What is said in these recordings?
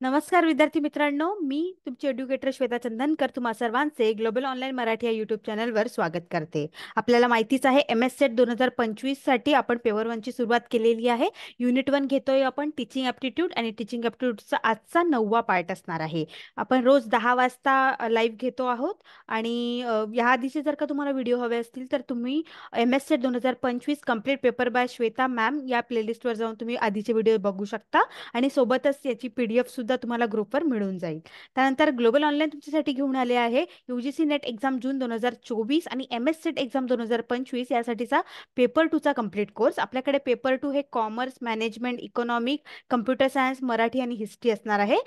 नमस्कार विद्यार्थी मित्रांनो, मी तुमची एड्युकेटर श्वेता चंदनकर तुम्हा सर्वांचे ग्लोबल ऑनलाईन मराठी या यूट्यूब चॅनलवर स्वागत करते. आपल्याला माहितीच आहे MS सेट 2025 साठी आपण पेपर 1 ची सुरुवात केलेली आहे. युनिट 1 घेतोय आपण टीचिंग ॲप्टिट्यूड आणि टीचिंग ॲप्टिट्यूडचा आजचा 9वा पार्ट असणार आहे. आपण रोज 10 वाजता लाईव्ह घेतो आहोत आणि या आधीचे जर का तुम्हाला व्हिडिओ हवे असतील तर तुम्ही MS set 2025 complete paper by Shweta ma'am या प्लेलिस्टवर जाऊन तुम्ही आधीचे व्हिडिओ बघू शकता आणि सोबतच याची PDF सुद्धा तुम्हाला ग्रुपवर मिळून जाईल. त्यानंतर ग्लोबल ऑनलाईन तुमच्यासाठी घेऊन आले आहे UGC नेट एक्झाम जून 2024 आणि MS सेट एक्झाम 2025 यासाठीचा पेपर 2 चा कम्प्लीट कोर्स. आपल्याकडे पेपर 2 हे commerce, management, economic, computer science, Marathi आणि हिस्ट्री असणार आहे.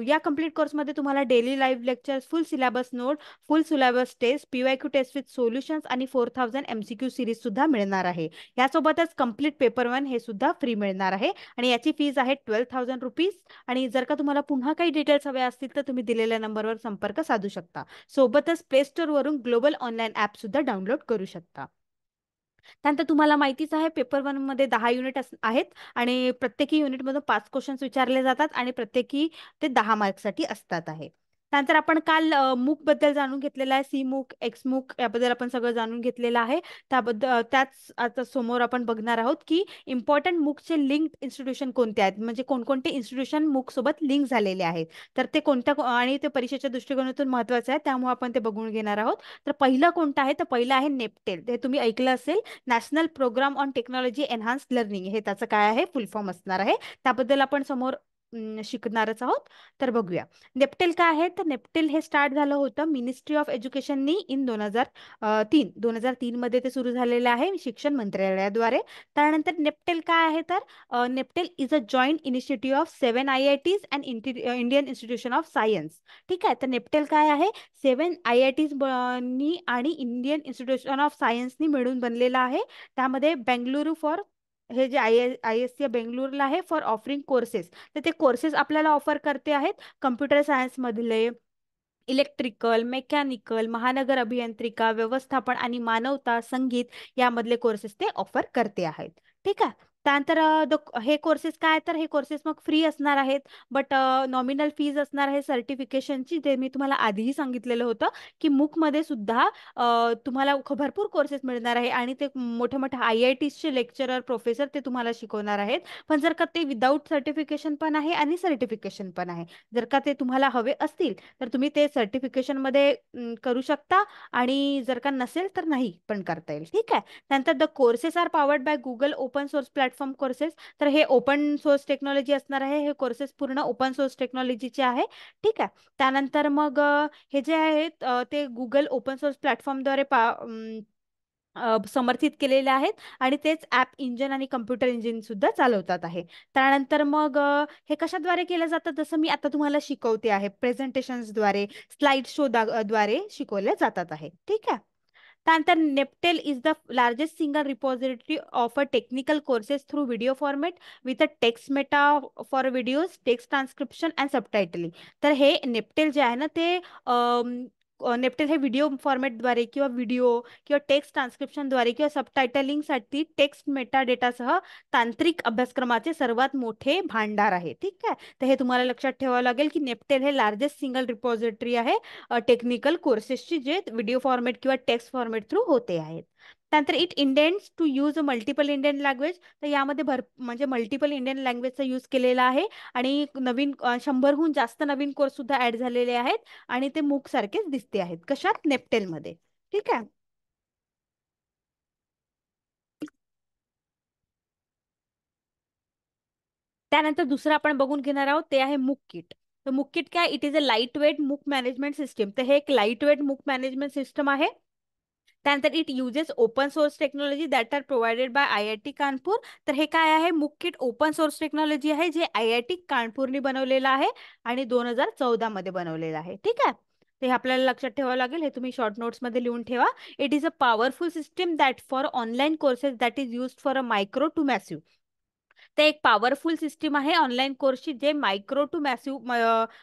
या कम्प्लीट कोर्समध्ये तुम्हाला daily live lectures, full syllabus note, full syllabus test, PYQ test with solutions आणि 4000 MCQ सिरीज सुद्धा मिळणार आहे. यासोबतच कम्प्लीट पेपर 1 हे सुद्धा फ्री मिळणार आहे आणि याची फीज आहे 12,000 रुपीज. आणि जर का तुम्हाला पुन्हा काही डिटेल्स हवे असतील तर तुम्ही दिलेल्या नंबरवर संपर्क साधू शकता. सोबतच प्ले स्टोर वरून ग्लोबल ऑनलाईन ॲप सुद्धा डाउनलोड करू शकता. त्यानंतर तुम्हाला माहितीच आहे पेपर 1 मध्ये 10 युनिट आहेत आणि प्रत्येकी युनिटमधून 5 क्वेश्चन्स विचारले जातात आणि प्रत्येकी ते 10 मार्क्ससाठी असतात आहे. त्यानंतर आपण काल मूक बद्दल जाणून घेतलेलं आहे. सी मूक, एक्स मूक याबद्दल आपण सगळं जाणून घेतलेलं आहे. त्याबद्दल त्याच आता समोर आपण बघणार आहोत की इम्पॉर्टंट मूकचे लिंक इन्स्टिट्यूशन कोणते आहेत, म्हणजे कोणकोणते इन्स्टिट्यूशन मूक सोबत लिंक झालेले आहेत, तर ते कोणत्या आणि ते परीक्षेच्या दृष्टिकोनातून महत्त्वाचं आहे, त्यामुळे आपण ते बघून घेणार आहोत. तर पहिलं कोणतं आहे, तर पहिलं आहे नेपटेल. ते तुम्ही ऐकलं असेल, national programme on technology enhanced learning. हे त्याचं काय आहे, फुल फॉर्म असणार आहे. त्याबद्दल आपण समोर शिकणारच आहोत. तर बघूया नेपटेल काय आहे. तर नेपटेल हे स्टार्ट झालं होतं मिनिस्ट्री ऑफ एज्युकेशननी इन 2003 मध्ये ते सुरू झालेलं आहे शिक्षण मंत्रालयाद्वारे. त्यानंतर नेपटेल काय आहे, तर NPTEL is a joint initiative of 7 IITs and Indian institution of science. ठीक आहे, तर नेपटेल काय आहे, 7 IITs नी आणि इंडियन इन्स्टिट्यूशन ऑफ सायन्सनी मिळून बनलेला आहे. त्यामध्ये बेंगलुरू फॉर हे जे ISC बेंगलुरूला आहे फॉर ऑफरिंग कोर्सेस. तर ते कोर्सेस आपल्याला ऑफर करते आहेत कम्प्युटर सायन्समधले, इलेक्ट्रिकल, मेकॅनिकल, महानगर अभियांत्रिका, व्यवस्थापन आणि मानवता, संगीत यामधले कोर्सेस ते ऑफर करते आहेत. ठीक आहे. त्यानंतर हे कोर्सेस काय, तर हे कोर्सेस मग फ्री असणार आहेत, बट नॉमिनल फीज असणार आहे सर्टिफिकेशनची. जे मी तुम्हाला आधीही सांगितलेलं होतं की मूकमध्ये सुद्धा तुम्हाला भरपूर कोर्सेस मिळणार आहे आणि ते मोठ्या मोठ्या IITsचे लेक्चरर, प्रोफेसर ते तुम्हाला शिकवणार आहेत. पण जर का ते विदाऊट सर्टिफिकेशन पण आहे आणि सर्टिफिकेशन पण आहे. जर का ते तुम्हाला हवे असतील तर तुम्ही ते सर्टिफिकेशनमध्ये करू शकता आणि जर का नसेल तर नाही पण करता येईल. ठीक आहे. त्यानंतर the courses are powered by Google open source platform courses. तर हे ओपन सोर्स टेक्नॉलॉजी असणार आहे. हे कोर्सेस पूर्ण ओपन सोर्स टेक्नॉलॉजीचे आहे. ठीक आहे. त्यानंतर मग हे जे आहेत ते गुगल ओपन सोर्स प्लॅटफॉर्मद्वारे समर्थित केलेले आहेत आणि तेच ॲप इंजिन आणि कम्प्युटर इंजिन सुद्धा चालवतात आहे. त्यानंतर मग हे कशाद्वारे केलं जातं, जसं मी आता तुम्हाला शिकवते आहे, प्रेझेंटेशन्सद्वारे, स्लाइड शो द्वारे शिकवले जातात आहे. ठीक आहे. त्यानंतर NPTEL is the largest single repository of a technical courses through video format with a text meta for videos, text transcription and subtitling. तर हे नेपटेल जे आहे ना ते नेपटेल हे व्हिडिओ फॉर्मॅटद्वारे किंवा व्हिडिओ किंवा टेक्स्ट ट्रान्स्क्रिप्शनद्वारे किंवा सबटायटलिंगसाठी टेक्स्ट मेटा डेटासह तांत्रिक अभ्यासक्रमाचे सर्वात मोठे भांडार आहे. ठीक आहे. तर हे तुम्हाला लक्षात ठेवावं लागेल की नेपटेल हे लार्जेस्ट सिंगल रिपॉझिटरी आहे टेक्निकल कोर्सेसची, जे व्हिडिओ फॉर्मॅट किंवा टेक्स्ट फॉर्मॅट थ्रू होते आहेत. त्यानंतर it intends to use a multiple Indian language. तर यामध्ये म्हणजे मल्टिपल इंडियन लँग्वेजचा यूज केलेला आहे आणि नवीन 100हून जास्त नवीन कोर्स सुद्धा ऍड झालेले आहेत आणि ते मूक सारखेच दिसते आहेत. कशात, नेपटेलमध्ये. ठीक आहे. त्यानंतर दुसरं आपण बघून घेणार आहोत ते आहे मूक किट. तर मूक किट काय, it is a light weight MOOC management system. तर हे एक light weight MOOC management system आहे. त्यानंतर it uses open source technology that are provided by IIT Kanpur. तर हे काय आहे, मूक किट ओपन सोर्स टेक्नॉलॉजी आहे जे IIT कानपूरनी बनवलेलं आहे आणि 2014 मध्ये बनवलेलं आहे. ठीक आहे. ते आपल्याला लक्षात ठेवावं लागेल, हे तुम्ही शॉर्ट नोट्स मध्ये लिहून ठेवा. It is a powerful system that for online courses that is used for a micro to massive. ते एक पॉवरफुल सिस्टीम आहे ऑनलाईन कोर्सची, जे मायक्रो टू मॅसिव्ह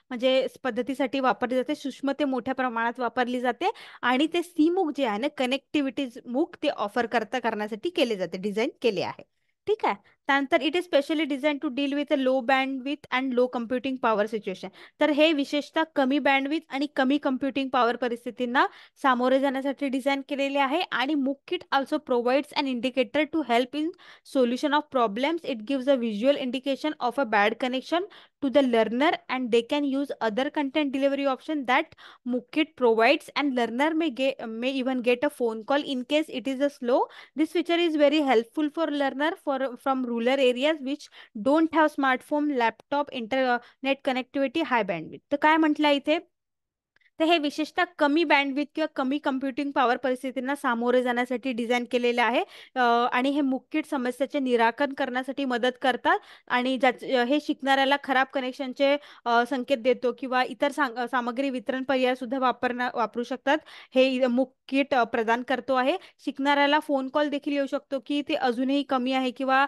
म्हणजे पद्धतीसाठी वापरली जाते, सूक्ष्म ते मोठ्या प्रमाणात वापरली जाते आणि ते सी मूक जे आहे ना, कनेक्टिव्हिटी मूक, ते ऑफर करण्यासाठी केले जाते, डिझाईन केले आहे. ठीक आहे. त्यानंतर it is specially design to deal with a low bandwidth and low computing power situation. तर हे विशेषतः कमी बँडविथ आणि कमी कम्प्युटिंग पॉवर परिस्थितींना सामोरे जाण्यासाठी डिझाईन केलेले आहे. आणि MOOC kit also provides an indicator to help in solution of problems. It gives a visual indication of a bad connection to the learner, and they can use other content delivery option that Mookit provides, and learner may even get a phone call in case it is a slow. This feature is very helpful for learner from rural areas which don't have smartphone, laptop, internet connectivity, high bandwidth. तर काय म्हटलं इथे, तर हे विशेषतः कमी bandwidth किंवा कमी कम्प्युटिंग पॉवर परिस्थितींना सामोरे जाण्यासाठी डिझाईन केलेले आहे. आणि हे मुख्य समस्याचे निराकरण करण्यासाठी मदत करतात. आणि हे शिकणाऱ्याला खराब कनेक्शनचे संकेत देतो, किंवा इतर सामग्री वितरण पर्याय सुद्धा वापरू शकतात. हे मुख्य प्रदान करतो आहे. शिकणाऱ्याला फोन कॉल देखील येऊ शकतो की ते अजूनही कमी आहे, किंवा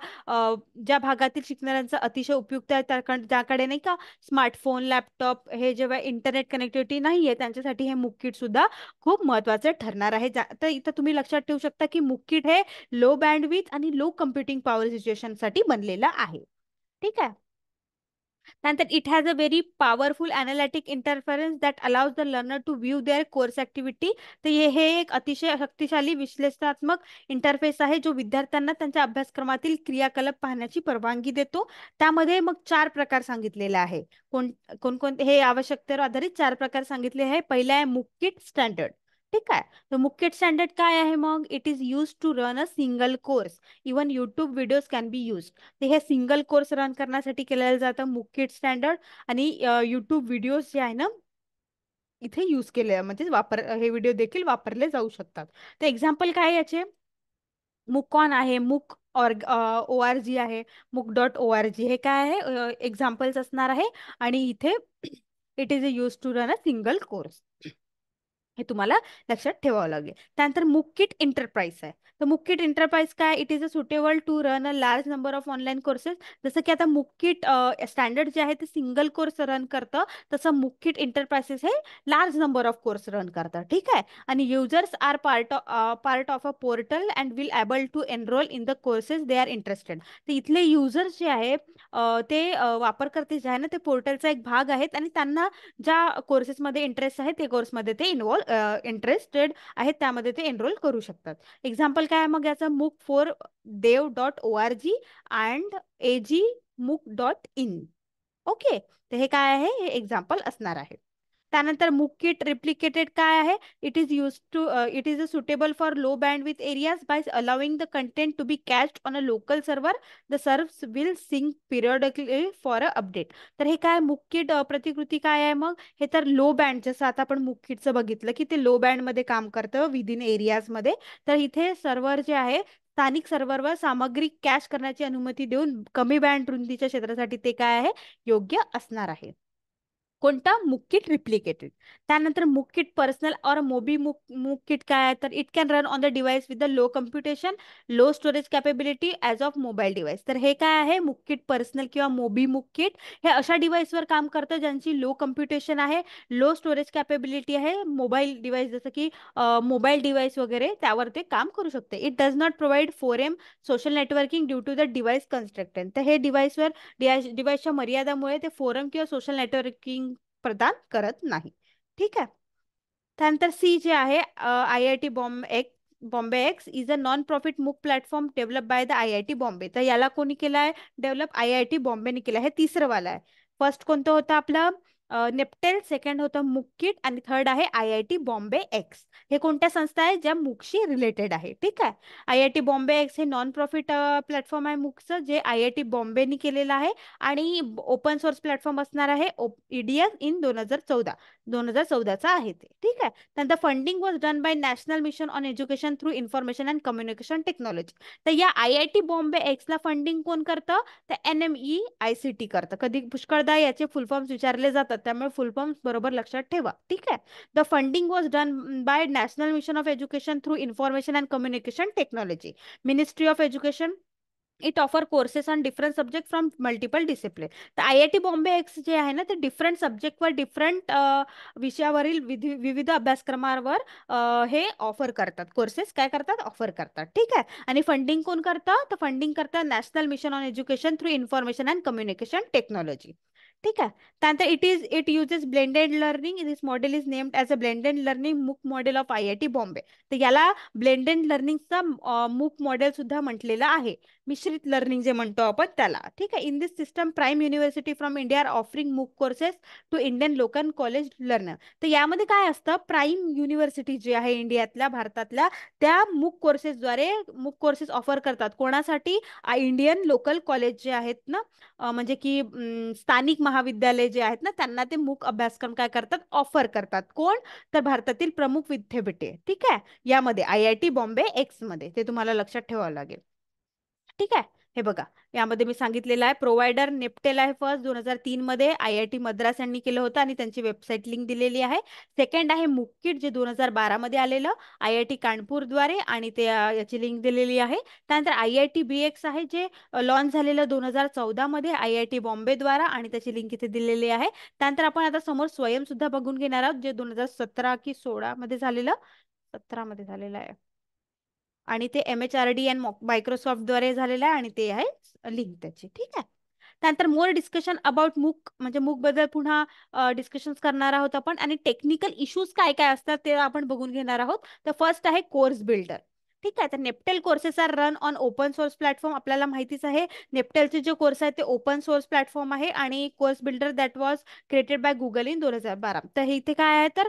ज्या भागातील शिकणाऱ्यांचा अतिशय उपयुक्त आहे ज्याकडे नाही का स्मार्टफोन, लॅपटॉप, हे जेव्हा इंटरनेट कनेक्टिव्हिटी नाही आहे त्यांच्यासाठी हे मुक्किट सुद्धा खूप महत्त्वाचे ठरणार आहे. तर इथं तुम्ही लक्षात ठेवू शकता की मुक्किट हे लो बँडविथ आणि लो कम्प्युटिंग पॉवर सिच्युएशन साठी बनलेलं आहे. ठीक आहे. त्यानंतर it has a very powerful analytic interference that allows the learner to view their course activity. तर हे एक अतिशय शक्तिशाली विश्लेषणात्मक इंटरफेस आहे जो विद्यार्थ्यांना त्यांच्या अभ्यासक्रमातील क्रियाकलाप पाहण्याची परवानगी देतो. त्यामध्ये मग 4 प्रकार सांगितलेले आहे. कोणकोणते हे आवश्यकतेवर आधारित 4 प्रकार सांगितले आहे. पहिला आहे मुक्किट स्टँडर्ड. ठीक आहे. तर मुक्किट स्टँडर्ड काय आहे मग, it is use to run a single course, even YouTube videos can be use. ते हे सिंगल कोर्स रन करण्यासाठी केलेलं जातं मुक्किट स्टँडर्ड. आणि युट्यूब व्हिडिओज जे आहे ना इथे यूज केले, म्हणजे हे व्हिडिओ देखील वापरले जाऊ शकतात. तर एक्झाम्पल काय याचे, मुकॉन आहे, ओ आर जी आहे, मूक.org, हे काय आहे एक्झाम्पल्स असणार आहे. आणि इथे it is a use to run a single course, हे तुम्हाला लक्षात ठेवावं लागेल. त्यानंतर मुक्किट एंटरप्राइज आहे. तर मुक्किट एंटरप्राइज काय, it is a suitable to run a large number of online courses. जसं की आता मुक्किट स्टँडर्ड जे आहे ते सिंगल कोर्स रन करतं, तसं मुक्किट एंटरप्राइसेस हे large number of course run करतात. ठीक आहे. आणि users are part of a portal and will able to enroll in the courses they are interested. तर इथले युजर्स जे आहे ते वापरकर्ते जे आहे ना ते पोर्टलचा एक भाग आहेत, आणि त्यांना ज्या कोर्सेसमध्ये इंटरेस्ट आहे ते कोर्समध्ये ते इंटरेस्टेड आहेत त्यामध्ये ते एनरोल करू शकतात. एक्झाम्पल काय मग याचं, मूक for dev.org and AG MOOC.in. Okay. तर हे काय आहे, हे एक्झाम्पल असणार आहे. त्यानंतर मुक्किट रिप्लिकेटेड काय आहे, it is a suitable for low bandwidth areas by allowing the content to be cached on a local server. The servers will sync periodically for a update. तर हे काय मुक्किट प्रतिकृती काय आहे मग, हे तर लो बँड, जसं आता आपण मुक्किटचं बघितलं की ते लो बँडमध्ये काम करतं विदिन एरियाजमध्ये. तर इथे सर्व्हर जे आहे स्थानिक सर्व्हरवर सामग्री कॅश करण्याची अनुमती देऊन कमी बँड रुंदीच्या क्षेत्रासाठी ते काय आहे, योग्य असणार आहे. कोणता, मुक्किट रिप्लिकेटेड. त्यानंतर मुक्किट पर्सनल और मोबी मुक्किट काय आहे, तर it can run on the device with the low computation, low storage capability as of mobile device. तर हे काय आहे, मुक्किट पर्सनल किंवा मोबी मुक्किट हे अशा डिव्हाइसवर काम करतं ज्यांची लो कम्प्युटेशन आहे, लो स्टोरेज कॅपेबिलिटी आहे. मोबाईल डिव्हाइस जसं की मोबाईल डिव्हाइस वगैरे त्यावर ते काम करू शकते. It does not provide 4M social networking due to the device constructed. तर हे डिव्हाइसच्या मर्यादामुळे ते फोरम किंवा सोशल नेटवर्किंग प्रदान करत नाही. ठीक आहे. त्यानंतर सी जे आहे, IIT Bombay X is a non profit MOOC platform develop by the IIT Bombay. तर याला कोणी केलं आहे डेव्हलप, IIT बॉम्बेने केलं आहे. हे तिसरं वाला आहे. फर्स्ट कोणतं होतं आपलं नेप्टेल, सेकंड होतं मुक्किट, आणि थर्ड आहे IIT बॉम्बे एक्स. हे कोणत्या संस्था आहे ज्या मूकशी रिलेटेड आहे. ठीक आहे. IIT बॉम्बे एक्स हे नॉन प्रॉफिट प्लॅटफॉर्म आहे मूकचं, जे IIT बॉम्बेनी केलेलं आहे. आणि ओपन सोर्स प्लॅटफॉर्म असणार आहे EDX इन 2014चा आहे ते. ठीक आहे. त्यानंतर funding was done by national mission on education through information and communication technology. तर या IIT बॉम्बे एक्सला फंडिंग कोण करतं, तर NMEICT करतं. कधी पुष्कळदा याचे फुल फॉर्म्स विचारले जातात, त्यामुळे फुल फॉर्म्स बरोबर लक्षात ठेवा. ठीक आहे. The funding was done by national mission of education through information and communication technology, ministry of education, it offer courses on different subject from multiple discipline. तर IIT बॉम्बे एक्स जे आहे ना, ते डिफरंट सब्जेक्टवर डिफरंट विषयावरील विविध अभ्यासक्रमांवर हे ऑफर करतात, courses काय करतात, ऑफर करतात. ठीक आहे. आणि फंडिंग कोण करतं, तर फंडिंग करतं national mission on education through information and communication technology. ठीक आहे. त्यानंतर it uses blended learning. This model is named as a blended learning मूक मॉडेल ऑफ IIT बॉम्बे. तर याला ब्लेंडेड लर्निंगचा मूक मॉडेल सुद्धा म्हटलेलं आहे, मिश्रित लर्निंग जे म्हणतो आपण त्याला. ठीक आहे. In this system prime university from India are offering MOOC courses to Indian local college learner. तर यामध्ये काय असतं, प्राईम युनिव्हर्सिटी जी आहे इंडियातल्या, भारतातल्या, त्या मूक कोर्सेस ऑफर करतात कोणासाठी, इंडियन लोकल कॉलेज जे आहेत ना, म्हणजे की स्थानिक महाविद्यालय जे आहेत ना, त्यांना ते मूक अभ्यासक्रम काय करतात, ऑफर करतात. कोण, तर भारतातील प्रमुख विद्यापीठे. ठीक आहे. यामध्ये IIT बॉम्बे एक्स मध्ये, ते तुम्हाला लक्षात ठेवावं लागेल. ठीक आहे. हे बघा, यामध्ये मी सांगितलेलं आहे, प्रोव्हायडर नेप्टेल आहे फर्स्ट, 2003 मध्ये IIT मद्रास यांनी केलं होतं आणि त्यांची वेबसाईट लिंक दिलेली आहे. सेकंड आहे मुक्कीट, जे 2012 मध्ये आलेलं IIT कानपूरद्वारे, आणि ते याची लिंक दिलेली आहे. त्यानंतर IIT BX आहे, जे लॉन्च झालेलं 2014 मध्ये IIT बॉम्बेद्वारा, आणि त्याची लिंक इथे दिलेली आहे. त्यानंतर आपण आता समोर स्वयं सुद्धा बघून घेणार आहोत, जे 2017 की 16 मध्ये झालेलं, 17 मध्ये झालेलं आहे, आणि ते MHRD आणि मायक्रोसॉफ्टद्वारे झालेलं आहे, आणि ते आहे लिंक त्याची. ठीक आहे. त्यानंतर मोर डिस्कशन अबाउट मूक, म्हणजे मूक बद्दल पुन्हा डिस्कशन करणार आहोत आपण, आणि टेक्निकल इश्यूज काय काय असतात ते आपण बघून घेणार आहोत. तर फर्स्ट आहे कोर्स बिल्डर. ठीक आहे. तर NPTEL courses are run on open source platform. आपल्याला माहितीच आहे, नेप्टेलचे जे कोर्स आहे ते ओपन सोर्स प्लॅटफॉर्म आहे, आणि course builder that was created by Google in 2012. तर हे इथे काय आहे, तर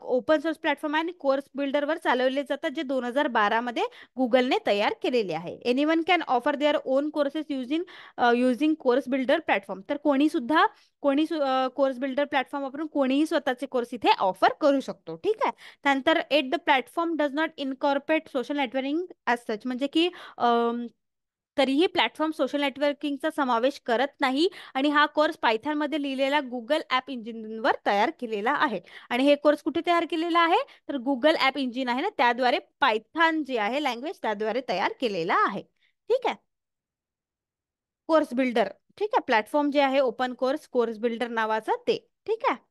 ओपन सोर्स प्लॅटफॉर्म आहे, आणि कोर्स बिल्डरवर चालवले जातात, जे 2012 मध्ये गुगलने तयार केलेले आहे. Anyone can offer their own courses using course builder platform. तर कोणी कोर्स बिल्डर प्लॅटफॉर्म वापरून कोणीही स्वतःचे कोर्स इथे ऑफर करू शकतो. ठीक आहे. त्यानंतर at the platform does not incorporate social networking as such, म्हणजे की तरीही प्लॅटफॉर्म सोशल नेटवर्किंगचा समावेश करत नाही, आणि हा कोर्स पायथॉनमध्ये लिहिलेला गुगल ॲप इंजिनवर तयार केलेला आहे. आणि हे कोर्स कुठे तयार केलेला आहे, तर गुगल ॲप इंजिन आहे ना, त्याद्वारे पायथॉन जे आहे लँग्वेज, त्याद्वारे तयार केलेला आहे. ठीक आहे. Course builder. ठीक आहे. प्लॅटफॉर्म जे आहे ओपन कोर्स बिल्डर नावाचं ते. ठीक आहे.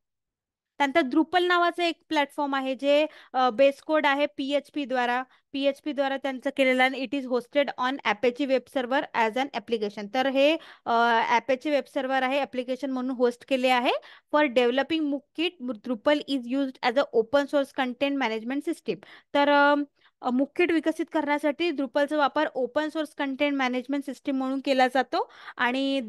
त्यानंतर द्रुपल नावाचं एक प्लॅटफॉर्म आहे, जे बेस कोड आहे पीएचपी द्वारा त्यांचं केलेलं आहे. It is hosted on Apache web server as an application. तर हे ॲपेचे वेब सर्व्हर आहे, ॲप्लिकेशन म्हणून होस्ट केले आहे. For developing mooKIT, Drupal is used as a open source content management system. तर मुक्कीट विकसित करण्यासाठी द्रुपलचा वापर open source content management system म्हणून केला जातो, आणि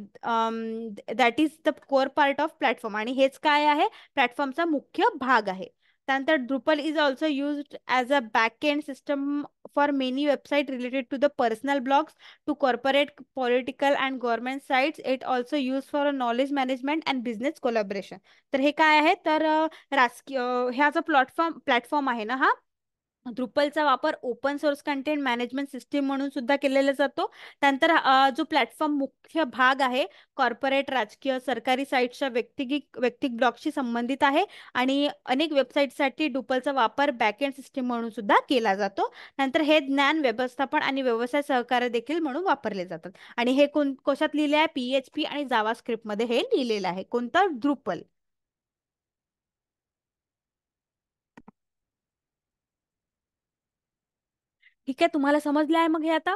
that is the core part of platform, आणि हेच काय आहे, प्लॅटफॉर्मचा मुख्य भाग आहे. त्यानंतर Drupal is also used as a back end system for many website related to the personal blogs to corporate political and government sites. It also use for knowledge management and business collaboration. तर हे काय आहे, तर राजकीय ह्या जो platform आहे ना, हा द्रुपलचा वापर open source content management system म्हणून सुद्धा केलेला जातो. त्यानंतर जो प्लॅटफॉर्म मुख्य भाग आहे, कॉर्पोरेट, राजकीय, सरकारी साईट्सच्या व्यक्तिगत ब्लॉगशी संबंधित आहे, आणि अनेक वेबसाईटसाठी ड्रुपलचा वापर बॅकएंड सिस्टीम म्हणून सुद्धा केला जातो. नंतर हे ज्ञान व्यवस्थापन आणि व्यवसाय सहकार्य देखील म्हणून वापरले जातात. आणि हे कशात लिहिले आहे, PHP आणि जावा मध्ये हे लिहिलेलं आहे. कोणतं, द्रुपल. ठीक आहे. तुम्हाला समजलं आहे मग हे आता.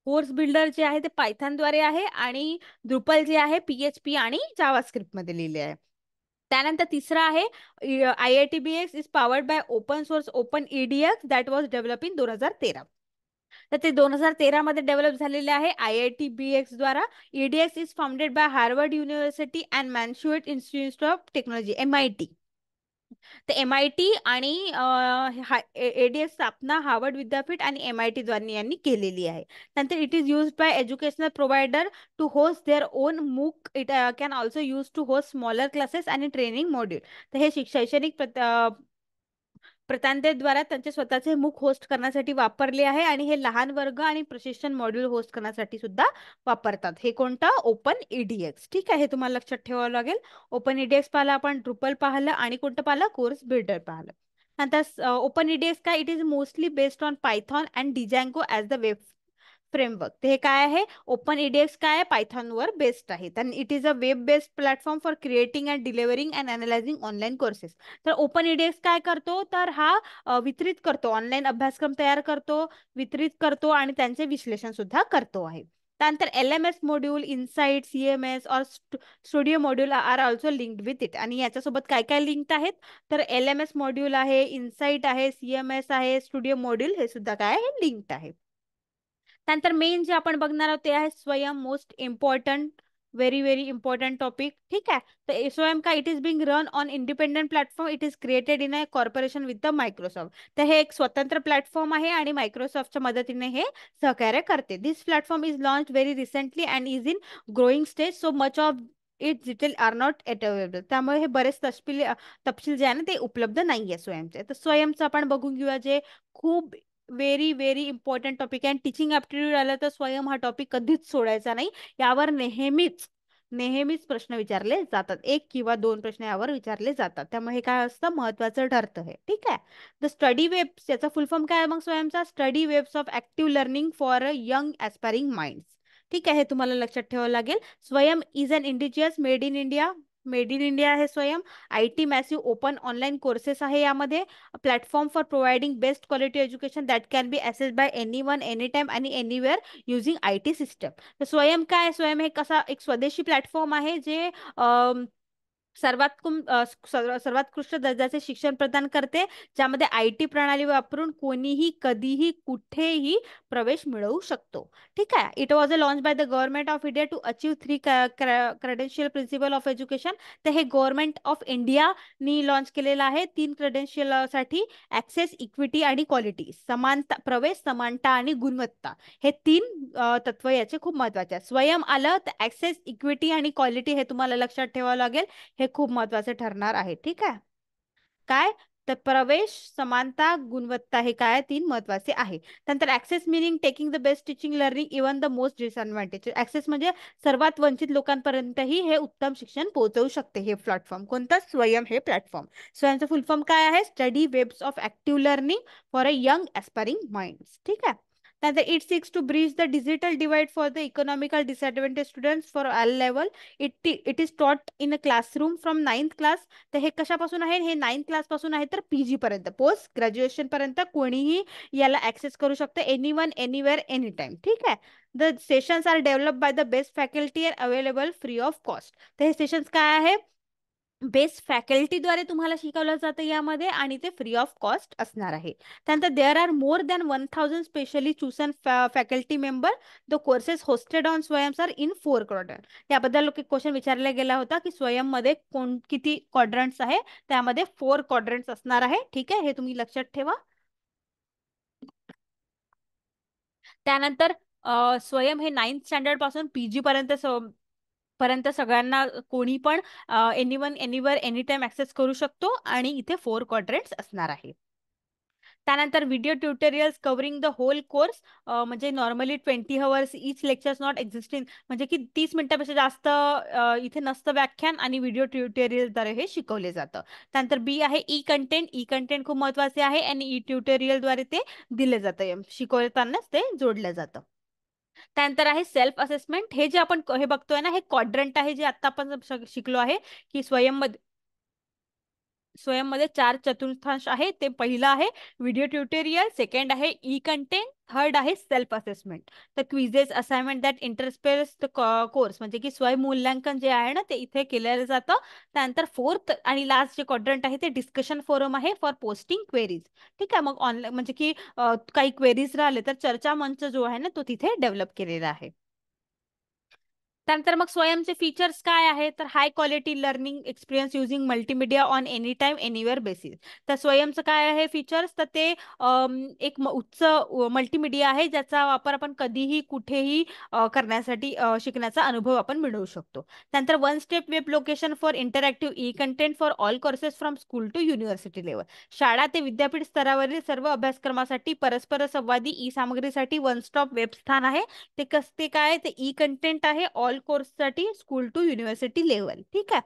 कोर्स बिल्डर जे आहे ते पायथॉनद्वारे आहे, आणि द्रुपल जे आहे PHP आणि जावास्क्रिप्ट मध्ये लिहिले आहे. त्यानंतर तिसरा आहे IIT BX is powered by open source open EDX that was develop in 2013. तर ते 2013 मध्ये डेव्हलप झालेले आहे IIT BX द्वारा. EDX is founded by Harvard university and Massachusetts institute of technology, MIT. तर MIT आणि ADX स्थापना हार्वर्ड विद्यापीठ आणि MIT द्वारे यांनी केलेली आहे. नंतर it is used by educational provider to host their own MOOC. It can also use to host smaller classes आणि ट्रेनिंग मॉड्यूल. तर हे शैक्षणिक प्रतांतेद्वारा त्यांचे स्वतःचे मूक होस्ट करण्यासाठी वापरले आहे, आणि हे लहान वर्ग आणि प्रशिक्षण मॉड्यूल होस्ट करण्यासाठी सुद्धा वापरतात. हे कोणतं, ओपन EDX. ठीक आहे. हे तुम्हाला लक्षात ठेवावं लागेल. ओपन EDX पाहिलं आपण, ड्रुपल पाहिलं, आणि कोणतं पाहिलं, कोर्स बिल्डर पाहिलं. नंतर ओपन EDX काय, it is mostly based on Python and Django as the web framework. ते हे काय आहे, ओपन ईडीएक्स काय आहे, पायथॉनवर बेस्ड आहे. तर it is a web based platform for creating and delivering and analysing online courses. तर ओपन ईडीएक्स काय करतो, तर हा वितरित करतो, ऑनलाईन अभ्यासक्रम तयार करतो, वितरित करतो आणि त्यांचे विश्लेषण सुद्धा करतो आहे. त्यानंतर LMS मॉड्यूल, इनसाइट, CMS और studio module are also linked with it. आणि याच्यासोबत काय काय लिंक्ड आहेत, तर LMS मॉड्यूल आहे, इनसाइट आहे, CMS आहे, स्टुडिओ मॉड्यूल हे सुद्धा काय आहे, लिंक्ड आहे. त्यानंतर मेन जे आपण बघणार आहोत ते आहे स्वयं, most important, very very important topic. ठीक आहे. तर स्वयं का it is being run on independent platform, it is created in a corporation with the Microsoft. तर हे एक स्वतंत्र प्लॅटफॉर्म आहे आणि मायक्रोसॉफ्टच्या मदतीने हे सहकार्य करते. This platform is launch very recently and is in growing stage, so much of it detail are not yet available. त्यामुळे हे बरेच तपशील जे आहे ना ते उपलब्ध नाहीये स्वयंचे. तर स्वयंचं आपण बघून घेऊया, जे खूप व्हेरी व्हेरी इम्पॉर्टंट टॉपिक आहे. आणि टीचिंग ॲप्टिट्यूड आलं तर स्वयं हा टॉपिक कधीच सोडायचा नाही. यावर नेहमीच नेहमीच प्रश्न विचारले जातात, एक किंवा दोन प्रश्न यावर विचारले जातात. त्यामुळे हे काय असतं, महत्वाचं ठरतं हे. ठीक आहे. द स्टडी वेब्स, याचा फुल फॉर्म काय आहे मग स्वयंचा, study webs of active learning for a young aspiring minds. ठीक आहे, हे तुम्हाला लक्षात ठेवावं लागेल. Swayam is an indigenous made in India, made in India आहे Swayam. IT massive open online courses आहे यामध्ये. Platform for providing best quality education that can be access by anyone, any time anywhere एनीवेअर युझिंग IT सिस्टम. तर स्वयं काय, स्वयं हे कसा एक स्वदेशी प्लॅटफॉर्म आहे जे सर्वात्कृष्ट दर्जाचे शिक्षण प्रदान करते, ज्यामध्ये IT प्रणाली वापरून कोणीही कधीही कुठेही प्रवेश मिळवू शकतो. ठीक आहे. It was a launch by the government of India to achieve 3 credential principle of education. तर हे गव्हर्नमेंट ऑफ इंडियानी लॉन्च केलेलं आहे 3 क्रेडेन्शियल साठी: ऍक्सेस, इक्विटी आणि क्वालिटी. समानता, प्रवेश, समानता आणि गुणवत्ता, हे 3 तत्व याचे खूप महत्वाचे आहेत. स्वयं आलं तर ऍक्सेस, इक्विटी आणि क्वालिटी हे तुम्हाला लक्षात ठेवावं लागेल, हे खूप महत्वाचे ठरणार आहे. ठीक आहे. काय, तर प्रवेश, समानता, गुणवत्ता हे काय 3 महत्वाचे आहे. त्यानंतर access meaning taking the best teaching learning even the most disadvantage. Access म्हणजे सर्वात वंचित लोकांपर्यंतही हे उत्तम शिक्षण पोहोचवू शकते हे प्लॅटफॉर्म. कोणतं, स्वयं हे प्लॅटफॉर्म. स्वयंचं फुल फॉर्म काय आहे, study webs of active learning for a young aspiring minds. ठीक आहे. त्यानंतर it seeks to bridge the digital divide for the economical disadvantage students for all level. It is taught in a classroom from 9th class. तर हे कशापासून आहे, हे 9th class पासून आहे तर PG पर्यंत, पोस्ट ग्रॅज्युएशन पर्यंत कोणीही याला ऍक्सेस करू शकतं, anyone, anywhere, any time. ठीक आहे. The sessions are develop by the best faculty and available free of cost. तर हे सेशन्स काय आहे, बेस्ट फॅकल्टीद्वारे तुम्हाला शिकवलं जातं यामध्ये आणि ते फ्री ऑफ कॉस्ट असणार आहे. त्यानंतर there are more than 1000 specially chosen faculty member. The courses hosted on Swayam are in 4 quadrant. याबद्दल क्वेश्चन विचारला गेला होता की स्वयंमध्ये किती क्वाड्रंट्स आहे, त्यामध्ये 4 क्वाड्रंट्स असणार आहे. ठीक आहे, हे तुम्ही लक्षात ठेवा. त्यानंतर स्वयं हे 9th स्टँडर्ड पासून PG पर्यंत सगळ्यांना कोणी पण anyone, anywhere, any time access करू शकतो आणि इथे 4 क्वाड्रंट्स असणार आहे. त्यानंतर video tutorials covering the whole course, म्हणजे normally 20 hours each lectures not existing, म्हणजे की 30 मिनिटापेक्षा जास्त इथे नसतं व्याख्यान, आणि व्हिडिओ ट्युटोरियलद्वारे हे शिकवले जातं. त्यानंतर B आहे ई कंटेंट. ई कंटेंट खूप महत्वाचे आहे आणि ई ट्युटोरियलद्वारे ते दिले जातं, शिकवतानाच ते जोडलं जातं. त्यानंतर आहे सेल्फ असेसमेंट. हे जे आपण हे बघतोय ना, हे क्वाड्रंट आहे जे आता आपण शिकलो आहे की स्वयंमध्ये 4 चतुर्थांश आहे. ते पहिलं आहे व्हिडिओ ट्युटोरियल, सेकंड आहे ई कंटेंट, थर्ड आहे सेल्फ असेसमेंट. तर quizzes, assignment that interspace the course, म्हणजे की स्वयंमूल्यांकन जे आहे ना ते इथे केलं जातं. त्यानंतर फोर्थ आणि लास्ट जे क्वाड्रंट आहे ते डिस्कशन फोरम आहे फॉर पोस्टिंग क्वेरीज. ठीक आहे. मग ऑनलाईन म्हणजे की काही क्वेरीज राहिले तर चर्चा मंच जो आहे ना तो तिथे डेव्हलप केलेला आहे. त्यानंतर मग स्वयंचे फीचर्स काय आहे, तर high quality learning experience using multimedia on any time, anywhere basis. तर स्वयंचं काय आहे फीचर्स, तर ते एक उच्च मल्टीमीडिया आहे ज्याचा वापर आपण कधीही कुठेही करण्यासाठी शिकण्याचा अनुभव आपण मिळवू शकतो. त्यानंतर 1 step web location for interactive e content for all courses from school to university level. शाळा ते विद्यापीठ स्तरावरील सर्व अभ्यासक्रमासाठी परस्पर संवादी ई सामग्रीसाठी 1 स्टॉप वेब स्थान आहे. ते काय आहे, ते ई कंटेंट आहे ऑल कोर्ससाठी स्कूल टू युनिव्हर्सिटी लेवल. ठीक आहे.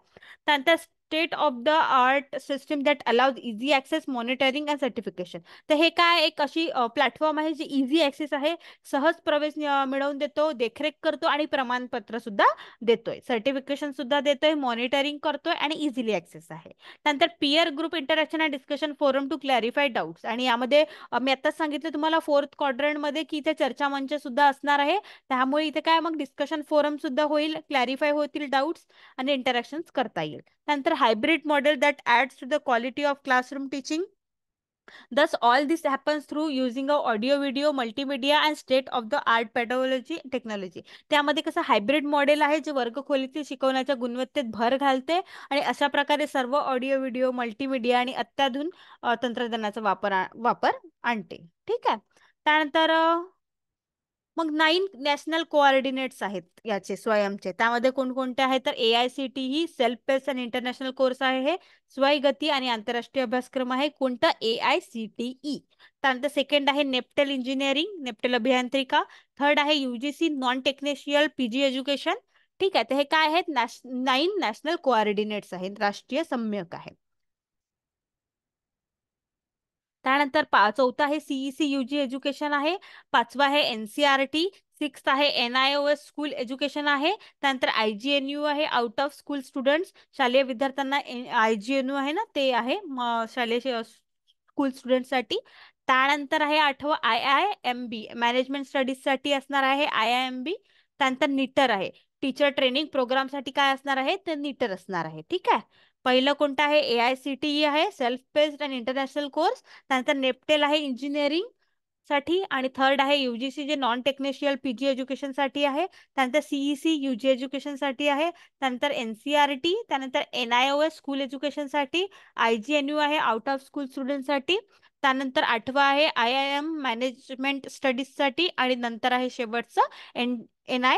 त्यानंतर state of the art system that allows easy access monitoring and certification. तर हे काय एक अशी प्लॅटफॉर्म आहे जी इझी ऍक्सेस आहे, सहज प्रवेश मिळवून देतो, देखरेख करतो आणि प्रमाणपत्र सुद्धा देतोय, सर्टिफिकेशन सुद्धा देतोय, मॉनिटरिंग करतोय आणि इझिली ऍक्सेस आहे. त्यानंतर peer group interaction and discussion forum to clarify doubts. आणि यामध्ये मी आताच सांगितलं तुम्हाला फोर्थ क्वाड्रंट मध्ये की इथे चर्चा मंच सुद्धा असणार आहे. त्यामुळे इथे काय मग डिस्कशन फोरम सुद्धा होईल, क्लॅरिफाय होतील डाऊट्स आणि इंटरॅक्शन करता येईल. त्यानंतर hybrid model that adds to the quality of classroom teaching. Thus, all this happens through using a audio, video, multimedia and state-of-the-art pedagogy technology. त्यामध्ये कसं हायब्रिड मॉडेल आहे जे वर्गखोलीतील शिकवण्याच्या गुणवत्तेत भर घालते आणि अशा प्रकारे सर्व ऑडिओ, व्हिडिओ, मल्टीमीडिया आणि अत्याधुनिक तंत्रज्ञानाचा वापर आणते. ठीक आहे. त्यानंतर मग 9 नॅशनल कोऑर्डिनेट्स आहेत याचे स्वयंचे. त्यामध्ये कोणकोणते आहेत तर AICTE ही सेल्फ बेस्ड आणि इंटरनॅशनल कोर्स आहे, हे स्वयगती आणि आंतरराष्ट्रीय अभ्यासक्रम आहे. कोणतं AICTE. त्यानंतर सेकंड आहे नेप्टेल इंजिनिअरिंग, नेप्टेल अभियांत्रिका. थर्ड आहे UGC नॉन टेक्निशियल PG एज्युकेशन. ठीक आहे. तर हे काय आहेत 9 नॅशनल कोऑर्डिनेट्स आहेत, राष्ट्रीय सम्यक आहे. त्यानंतर चौथा आहे CEC UG एज्युकेशन आहे. पाचवा आहे NCERT. सिक्स्थ आहे NIOS स्कूल एज्युकेशन आहे. त्यानंतर IGNU आहे, आउट ऑफ स्कूल स्टुडंट्स, शालेय विद्यार्थ्यांना IGNU आहे ना, ते आहे शालेय स्कूल स्टुडंटसाठी. त्यानंतर आहे आठवं IIMB, मॅनेजमेंट स्टडीज साठी असणार आहे IIMB. त्यानंतर निटर आहे, टीचर ट्रेनिंग प्रोग्राम साठी काय असणार आहे तर निटर असणार आहे. ठीक आहे. पहिलं कोणतं आहे AICTE आहे, सेल्फ बेस्ड आणि इंटरनॅशनल कोर्स. त्यानंतर नेप्टेल आहे इंजिनिअरिंग साठी. आणि थर्ड आहे UGC जे नॉन टेक्निशियल PG एज्युकेशन साठी आहे. त्यानंतर CEC UG एज्युकेशन साठी आहे. त्यानंतर NCERT, त्यानंतर NIOS स्कूल एज्युकेशन साठी. IGNU आहे आउट ऑफ स्कूल स्टुडंट साठी. त्यानंतर आठवा आहे IIM मॅनेजमेंट स्टडीज साठी. आणि नंतर आहे शेवटचं NI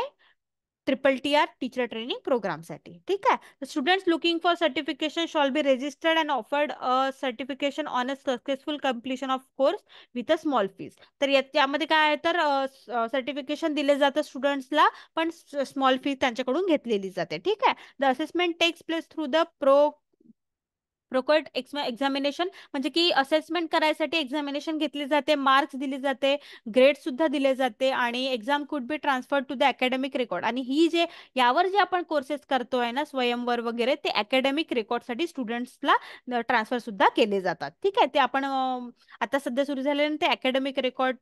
TTTR teacher training program साठी. ठीक आहे. Students looking for certification shall be registered and offered certification on a successful completion of course with a small fees. तर यामध्ये काय आहे तर सर्टिफिकेशन दिले जातं स्टुडंट्सला, पण स्मॉल फीज त्यांच्याकडून घेतलेली जाते. ठीक आहे. The assessment takes place through the proctored examination, म्हणजे की असेसमेंट करायसाठी एक्झामिनेशन घेतली जाते, मार्क्स दिले जाते, ग्रेड सुद्धा दिले जाते आणि exam could be transfer to the academic record. आणि ही जे यावर जे आपण कोर्सेस करतोय ना स्वयंवर वगैरे, ते अकॅडमिक रेकॉर्डसाठी स्टुडंट्सला ट्रान्सफर सुद्धा केले जातात. ठीक आहे. ते आपण आता सध्या सुरू झालेले ते अकॅडमिक रेकॉर्ड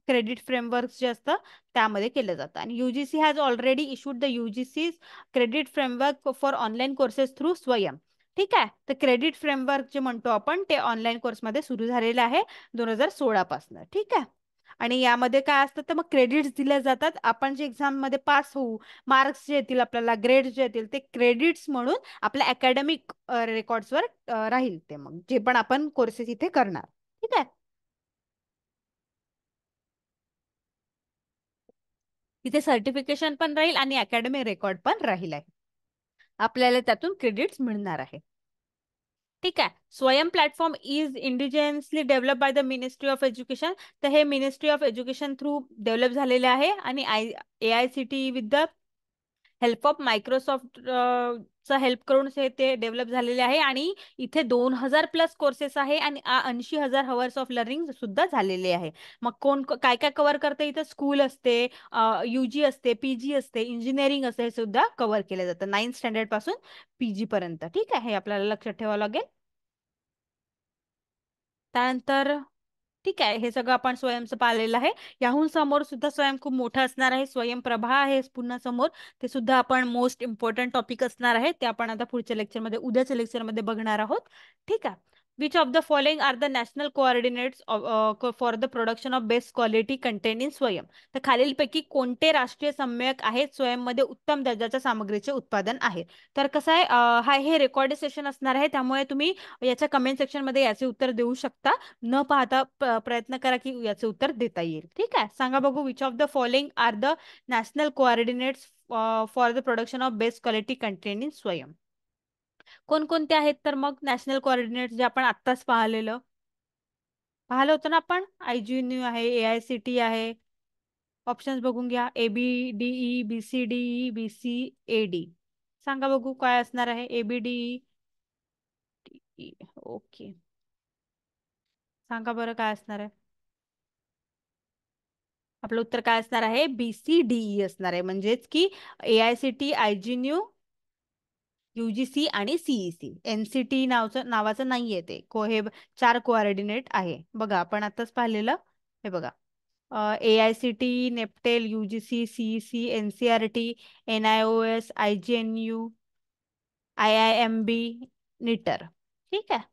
क्रेडिट फ्रेमवर्क जे असतं त्यामध्ये केलं जातं. आणि UGC has already issued the UGC credit framework for online courses through स्वयं. ठीक आहे. तर क्रेडिट फ्रेमवर्क जे म्हणतो आपण ते ऑनलाईन कोर्समध्ये सुरू झालेलं आहे 2016 पासून. ठीक आहे. आणि यामध्ये काय असतं तर मग क्रेडिट्स दिले जातात. आपण जे एक्झाम मध्ये पास होऊ, मार्क्स जे येतील आपल्याला, ग्रेड्स जे येतील, ते क्रेडिट्स म्हणून आपल्या अकॅडमिक रेकॉर्ड्सवर राहील ते, मग जे पण आपण कोर्सेस इथे करणार. ठीक आहे. तिथे सर्टिफिकेशन पण राहील आणि अकॅडमिक रेकॉर्ड पण राहील आहे. आपल्याला त्यातून क्रेडिट्स मिळणार आहे. ठीक आहे. स्वयं platform is indigenously develop by the ministry of education. तर हे ministry of education through develop झालेले आहे आणि AICTE with the help of Microsoft चा हेल्प करून ते डेव्हलप झालेले आहे. आणि इथे 2000+ कोर्सेस आहे आणि 80,000 हवर्स ऑफ लर्निंग सुद्धा झालेले आहे. मग कोण काय काय कव्हर करते इथं, स्कूल असते, UG असते, PG असते, इंजिनिअरिंग असते, हे सुद्धा कव्हर केलं जातं 9th स्टँडर्ड पासून PG पर्यंत. ठीक आहे. हे आपल्याला लक्षात ठेवावं लागेल. त्यानंतर ठीक आहे, हे सगळं आपण स्वयंचं पाहिलेलं आहे. याहून समोर सुद्धा स्वयं खूप मोठं असणार आहे. स्वयंप्रभा आहे पुन्हा समोर, ते सुद्धा आपण मोस्ट इम्पॉर्टंट टॉपिक असणार आहे. ते आपण आता पुढच्या लेक्चरमध्ये, उद्याच्या लेक्चरमध्ये बघणार आहोत. ठीक आहे. Which of the following are the national coordinates for the production of best quality content in Swayam. तर खालीलपैकी कोणते राष्ट्रीय सम्यक आहेत स्वयंमध्ये उत्तम दर्जाच्या सामग्रीचे उत्पादन आहे. तर कसं आहे, हे रेकॉर्ड सेशन असणार आहे, त्यामुळे तुम्ही याच्या कमेंट सेक्शनमध्ये याचे उत्तर देऊ शकता. न पाहता प्रयत्न करा की याचे उत्तर देता येईल. ठीक आहे. सांगा बघू, which of the following are the national coordinates for the production of best quality content in Swayam. कोणकोणते आहेत तर मग नॅशनल कोऑर्डिनेट्स जे आपण आत्ताच पाहिलं होतं ना आपण, IGNU आहे, AICTE आहे. ऑप्शन्स बघून घ्या, ABDE, BCDE, BCAD. सांगा बघू काय असणार आहे ABDE. ओके. सांगा बरं काय असणार आहे. आपलं उत्तर काय असणार आहे, BCDE असणार आहे. म्हणजेच की AICT, IGNU, UGC आणि CEC. NCT नावाचं नाहीये ते हे चार कोऑर्डिनेट आहे बघा, आपण आताच पाहिलेलं. हे बघा, AICT, नेप्टेल, UGC, CEC, NCERT, NIOS, IGNU, IIMB, knitter. ठीक आहे.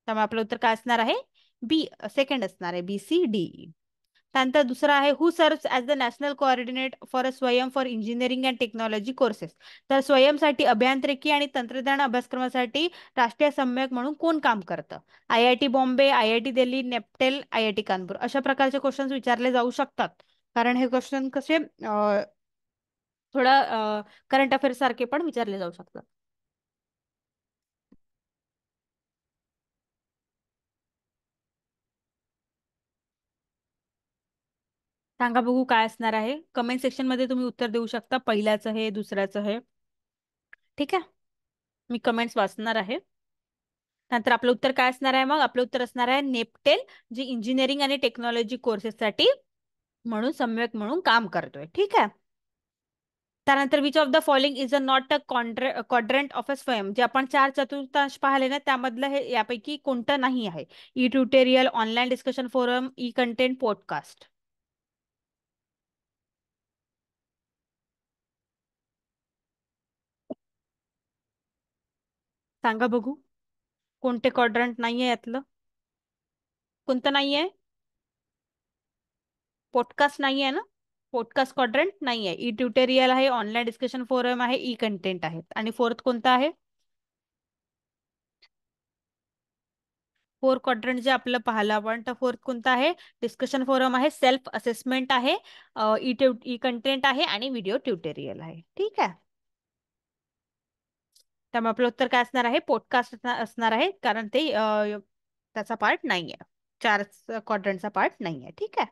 त्यामुळे आपलं उत्तर काय असणार आहे, बी सेकंड असणार आहे, BCDE. त्यानंतर दुसरा आहे, who serves as the national coordinate for Swayam for engineering and technology courses. तर स्वयंसाठी अभियांत्रिकी आणि तंत्रज्ञान अभ्यासक्रमासाठी राष्ट्रीय सम्यक म्हणून कोण काम करतं. IIT Bombay, IIT Delhi, नेप्टेल, IIT Kanpur. अशा प्रकारचे क्वेश्चन्स विचारले जाऊ शकतात. कारण हे क्वेश्चन कसे थोडा करंट अफेअर्स सारखे पण विचारले जाऊ शकतात. सांगा बघू काय असणार आहे. कमेंट सेक्शन मध्ये तुम्ही उत्तर देऊ शकता, पहिल्याचं हे, दुसऱ्याचं हे. ठीक आहे, मी कमेंट्स वाचणार आहे. नंतर आपलं उत्तर काय असणार आहे, मग आपलं उत्तर असणार आहे नेपटेल, जी इंजिनिअरिंग आणि टेक्नॉलॉजी कोर्सेससाठी म्हणून सम्यक म्हणून काम करतोय. ठीक आहे. त्यानंतर which of the following is a not a quadrant of a स्वयं. जे आपण चार चतुर्थांश पाहिले ना, त्यामधलं हे यापैकी कोणतं नाही आहे. E tutorial, online discussion forum, E content, podcast. सांगा बघू, कोणते क्वाड्रंट नाहीये यातलं. कोणतं नाहीये, पॉडकास्ट नाहीये ना. पॉडकास्ट क्वाड्रंट नाहीये. ई ट्युटोरियल आहे, ऑनलाईन डिस्कशन फोरम आहे, ई कंटेंट आहे. आणि फोर्थ कोणतं आहे, फोर क्वाड्रंट जे आपलं पाहिलं आपण, तर फोर्थ कोणतं आहे, डिस्कशन फोरम आहे, सेल्फ असेसमेंट आहे, ई कंटेंट आहे आणि व्हिडिओ ट्युटोरियल आहे. ठीक आहे. त्यामुळे आपलं उत्तर काय असणार आहे, पॉडकास्ट असणार आहे, कारण ते त्याचा पार्ट नाहीये, चार क्वाड्रंटचा पार्ट नाहीये. ठीक आहे.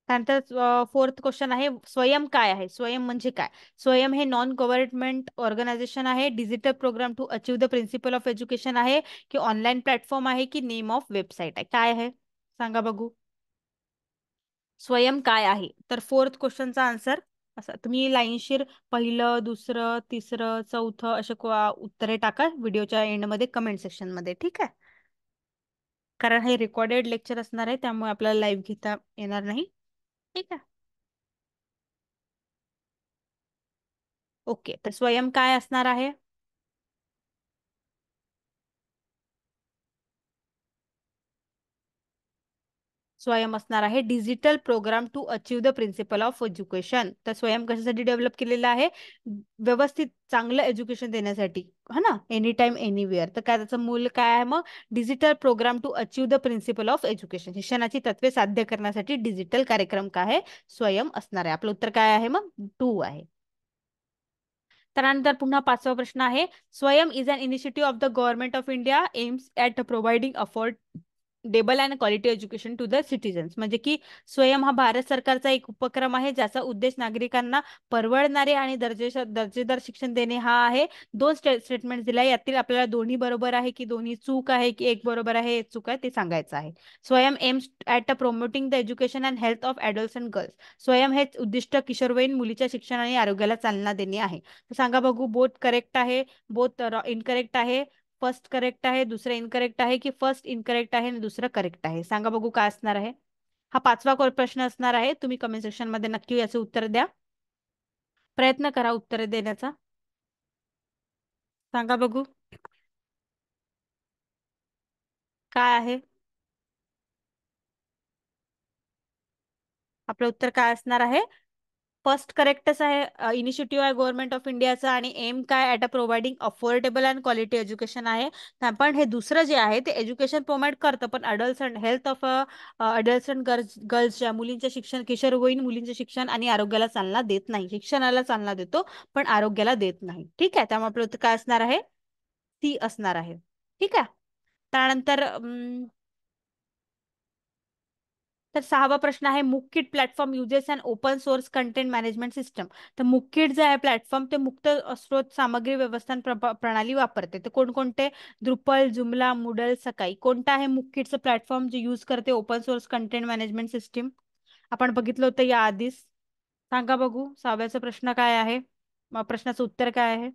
त्यानंतर फोर्थ क्वेश्चन आहे, स्वयं काय आहे. स्वयं म्हणजे काय. स्वयं हे नॉन गव्हर्नमेंट ऑर्गनायझेशन आहे, digital program to achieve the principle of education आहे, की ऑनलाईन प्लॅटफॉर्म आहे, की नेम ऑफ वेबसाईट आहे. काय आहे, सांगा बघू. स्वयं काय आहे, तर फोर्थ क्वेश्चनचा आन्सर असा तुम्ही लाईनशीर पहिलं, दुसरं, तिसरं, चौथं असे उत्तरे टाका व्हिडिओच्या एंडमध्ये कमेंट सेक्शनमध्ये. ठीक आहे. कारण हे रेकॉर्डेड लेक्चर असणार आहे, त्यामुळे आपल्याला लाईव्ह घेता येणार नाही. ठीक आहे. ओके, तर स्वयं काय असणार आहे. स्वयं असणार आहे digital program to achieve the principle of education. तर स्वयं कशासाठी डेव्हलप केलेलं आहे, व्यवस्थित चांगलं एज्युकेशन देण्यासाठी, हा ना, एनी टाइम एनिवेअर. तर काय त्याचं मूल काय आहे मग, digital program to achieve the principle of education. शिक्षणाची तत्वे साध्य करण्यासाठी डिजिटल कार्यक्रम काय आहे, स्वयं असणार आहे. आपलं उत्तर काय आहे मग, टू आहे. त्यानंतर पुन्हा पाचवा प्रश्न आहे, Swayam is an initiative of the government of India aims at providing affordable and quality education to the citizens. म्हणजे की स्वयं हा भारत सरकारचा एक उपक्रम आहे, ज्याचा उद्देश नागरिकांना परवडणारे आणि दर्जेदार शिक्षण देणे हा आहे. दोन स्टेटमेंट दिल्या, यातील आपल्याला दोन्ही बरोबर आहे की दोन्ही चूक आहे, की एक बरोबर आहे एक चूक आहे, ते सांगायचं आहे. स्वयं AIIMS at promoting the education and health of adults and girls. स्वयं हे उद्दिष्ट किशोरवयीन मुलीच्या शिक्षण आणि आरोग्याला चालना देणे आहे. तर सांगा बघू, बोथ करेक्ट आहे, बोथ इनकरेक्ट आहे, फर्स्ट करेक्ट आहे, दुसरं इनकरेक्ट आहे, की फर्स्ट इनकरेक्ट आहे आणि दुसरं करेक्ट आहे. सांगा बघू काय असणार आहे. हा पाचवा प्रश्न असणार आहे. तुम्ही कमेंट सेक्शन मध्ये नक्की याचे उत्तर द्या, प्रयत्न करा उत्तर देण्याचा. सांगा बघू काय आहे. आपलं उत्तर काय असणार आहे, फर्स्ट करेक्टच आहे. इनिशिएटिव्ह आहे गव्हर्नमेंट ऑफ इंडियाचा, आणि एम काय, at a providing affordable and quality education आहे. पण हे दुसरं जे आहे ते एज्युकेशन प्रोव्हाइड करतं, पण adult and health of adult and गर्ल्सच्या मुलींच्या शिक्षण, किशोरवयीन मुलींचे शिक्षण आणि आरोग्याला चालना देत नाही. शिक्षणाला चालना देतो पण आरोग्याला देत नाही. ठीक आहे. त्यामुळे आपलं उत्तर काय असणार आहे, सी असणार आहे. ठीक आहे. त्यानंतर तर 6वा प्रश्न आहे mooKIT platform uses and open source content management system. तर मुक्किट जे आहे प्लॅटफॉर्म ते मुक्त स्रोत सामग्री व्यवस्थापन प्रणाली वापरते. तर कोणकोणते? द्रुपल, जुमला, मूडल, सकाई. कोणतं आहे मुक्किटचं प्लॅटफॉर्म जे यूज करते open source content management system? आपण बघितलं होतं या आधीच. सांगा बघू 6व्याचा प्रश्न काय आहे, मग प्रश्नाचं उत्तर काय आहे?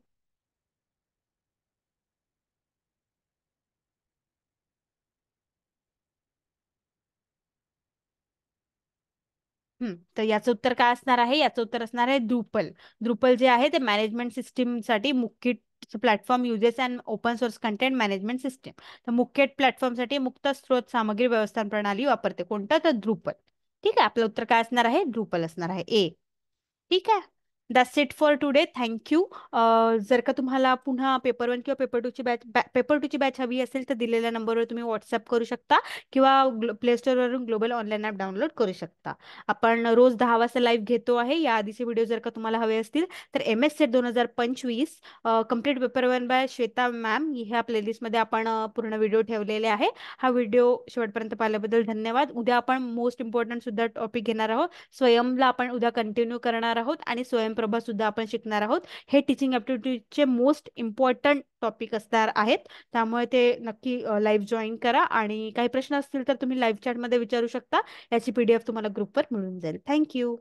तर याचं उत्तर काय असणार आहे? याचं उत्तर असणार आहे द्रुपल. द्रुपल जे आहे ते मॅनेजमेंट सिस्टीमसाठी मुख्य platform uses and open source content management system. तर मुख्य प्लॅटफॉर्मसाठी मुक्त स्रोत सामग्री व्यवस्थापन प्रणाली वापरते. कोणतं? तर द्रुपल. ठीक आहे, आपलं उत्तर काय असणार आहे? द्रुपल असणार आहे, ए. ठीक आहे. That's it for today. Thank you. जर का तुम्हाला पुन्हा पेपर 1 किंवा पेपर 2 ची बॅच हवी असेल तर दिलेल्या नंबरवर तुम्ही व्हॉट्सअप करू शकता किंवा प्ले स्टोअरवरून ग्लोबल ऑनलाईन ॲप डाउनलोड करू शकता. आपण रोज 10 वाजता लाईव्ह घेतो आहे. या आधीचे व्हिडिओ जर का तुम्हाला हवे असतील तर MS set 2025 complete paper 1 by Shweta ma'am ह्या प्लेलिस्टमध्ये आपण पूर्ण व्हिडिओ ठेवलेले आहे. हा व्हिडिओ शेवटपर्यंत पाहिल्याबद्दल धन्यवाद. उद्या आपण मोस्ट इम्पॉर्टंट सुद्धा टॉपिक घेणार आहोत. स्वयंला आपण उद्या कंटिन्यू करणार आहोत आणि स्वयंप्रभा सुद्धा आपण शिकणार आहोत. हे टीचिंग ॲप्टिट्यूडचे मोस्ट इम्पॉर्टंट टॉपिक असणार आहेत. त्यामुळे ते नक्की लाईव्ह जॉईन करा आणि काही प्रश्न असतील तर तुम्ही लाईव्ह चॅटमध्ये विचारू शकता. याची PDF तुम्हाला ग्रुपवर मिळून जाईल. थँक्यू.